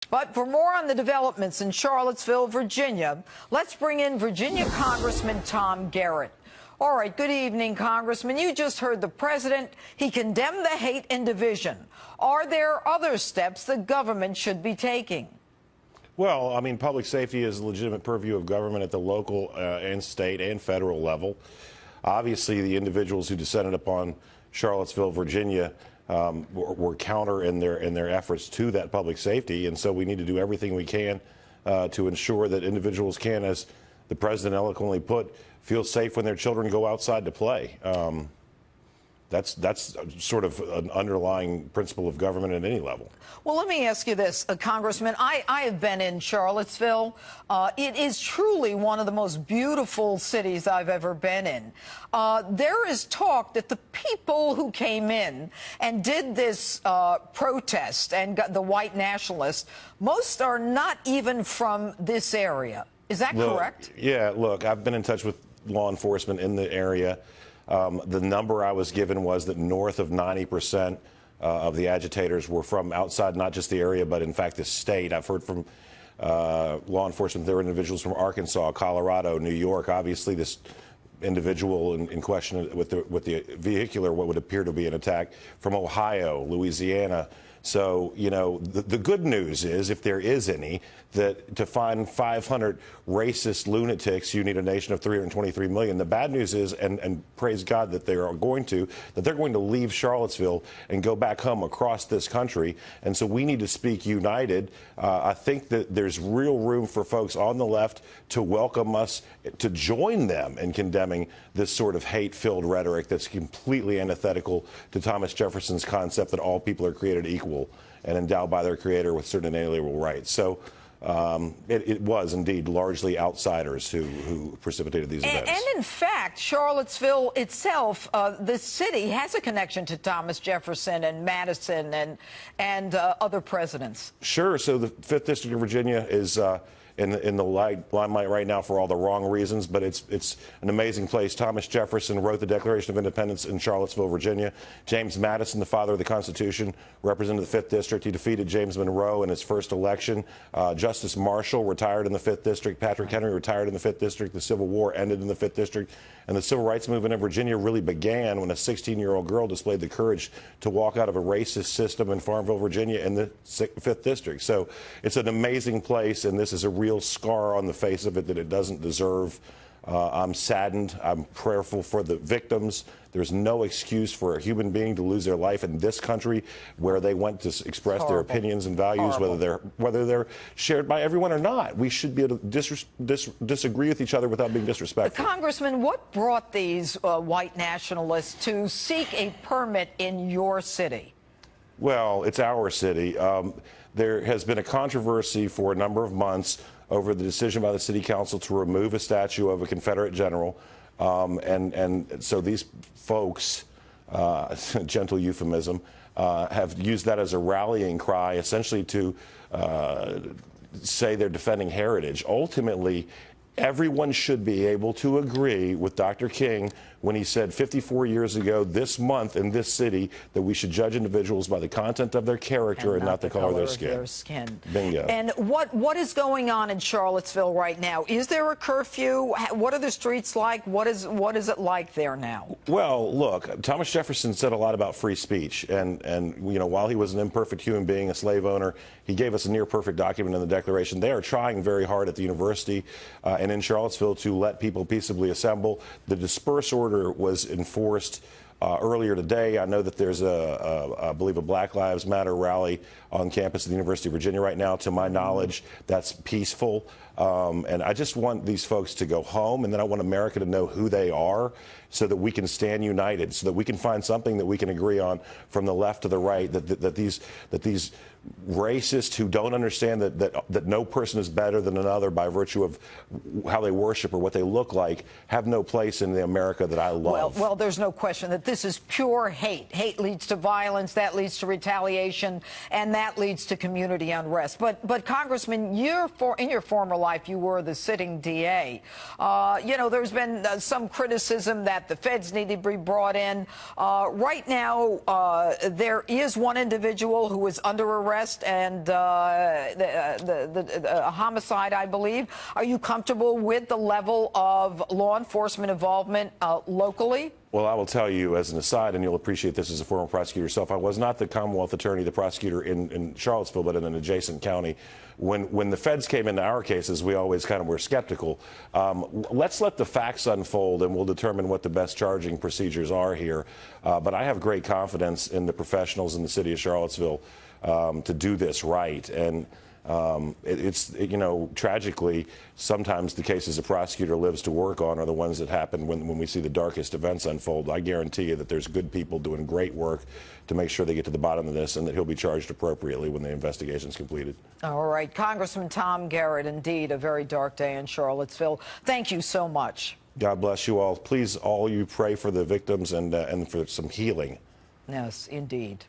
But for more on the developments in Charlottesville, Virginia, let's bring in Virginia Congressman Tom Garrett. All right, good evening, Congressman. You just heard the president. He condemned the hate and division. Are there other steps the government should be taking? Well, I mean, public safety is a legitimate purview of government at the local and state and federal level. Obviously, the individuals who descended upon Charlottesville, Virginia, were counter in their efforts to that public safety, and so we need to do everything we can to ensure that individuals can, as the president eloquently put, feel safe when their children go outside to play. That's sort of an underlying principle of government at any level. Well, let me ask you this, Congressman. I have been in Charlottesville. It is truly one of the most beautiful cities I've ever been in. There is talk that the people who came in and did this protest and got the white nationalists, most are not even from this area. Is that correct? Yeah, look, I've been in touch with law enforcement in the area. The number I was given was that north of 90% of the agitators were from outside, not just the area, but in fact the state. I've heard from law enforcement there were individuals from Arkansas, Colorado, New York. Obviously, this individual in question with the vehicular, what would appear to be an attack, from Ohio, Louisiana. So, you know, the good news is, if there is any, that to find 500 racist lunatics, you need a nation of 323 million. The bad news is, and praise God that they're going to leave Charlottesville and go back home across this country. And so we need to speak united. I think that there's real room for folks on the left to welcome us, to join them in condemning this sort of hate-filled rhetoric that's completely antithetical to Thomas Jefferson's concept that all people are created equal and endowed by their creator with certain inalienable rights. So it was indeed largely outsiders who precipitated these events. And in fact, Charlottesville itself, the city, has a connection to Thomas Jefferson and Madison and other presidents. Sure. So the 5th District of Virginia is in the limelight right now for all the wrong reasons, but it's an amazing place. Thomas Jefferson wrote the Declaration of Independence in Charlottesville, Virginia. James Madison, the father of the Constitution, represented the 5th District. He defeated James Monroe in his first election. Justice Marshall retired in the 5th District. Patrick Henry retired in the 5th District. The Civil War ended in the 5th District. And the civil rights movement in Virginia really began when a 16-year-old girl displayed the courage to walk out of a racist system in Farmville, Virginia in the 5th District. So it's an amazing place, and this is a real scar on the face of it that it doesn't deserve. I'm saddened. I'm prayerful for the victims. There's no excuse for a human being to lose their life in this country where they went to express their opinions and values, whether they're shared by everyone or not. We should be able to disagree with each other without being disrespectful. Congressman, what brought these white nationalists to seek a permit in your city? Well, it's our city. There has been a controversy for a number of months over the decision by the city council to remove a statue of a Confederate general. And so these folks, gentle euphemism, have used that as a rallying cry, essentially to say they're defending heritage. Ultimately, everyone should be able to agree with Dr. King when he said 54 years ago this month in this city that we should judge individuals by the content of their character and not the color of their skin. Bingo. And what is going on in Charlottesville right now? Is there a curfew? What are the streets like? What is it like there now? Well, look, Thomas Jefferson said a lot about free speech, and you know, while he was an imperfect human being, a slave owner, he gave us a near perfect document in the Declaration. They are trying very hard at the university and in Charlottesville to let people peaceably assemble. The disperse order was enforced earlier today. I know that there's I believe a Black Lives Matter rally on campus at the University of Virginia right now. To my knowledge, that's peaceful. And I just want these folks to go home, and then I want America to know who they are so that we can stand united, so that we can find something that we can agree on from the left to the right, that these racists who don't understand that no person is better than another by virtue of how they worship or what they look like have no place in the America that I love. Well, there's no question that this is pure hate. Hate leads to violence, that leads to retaliation, and that leads to community unrest. But Congressman, in your former life, you were the sitting DA. You know, there's been some criticism that the feds need to be brought in. Right now, there is one individual who is under arrest. arrest and the homicide, I believe. Are you comfortable with the level of law enforcement involvement locally? Well, I will tell you as an aside, and you'll appreciate this as a former prosecutor yourself, I was not the Commonwealth attorney, the prosecutor in Charlottesville, but in an adjacent county. When the feds came into our cases, we always kind of were skeptical. Let's let the facts unfold, and we'll determine what the best charging procedures are here. But I have great confidence in the professionals in the city of Charlottesville to do this right. And tragically, sometimes the cases a prosecutor lives to work on are the ones that happen when we see the darkest events unfold. I guarantee you that there's good people doing great work to make sure they get to the bottom of this and that he'll be charged appropriately when the investigation's completed. All right. Congressman Tom Garrett, indeed, a very dark day in Charlottesville. Thank you so much. God bless you all. Please, all you pray for the victims and for some healing. Yes, indeed.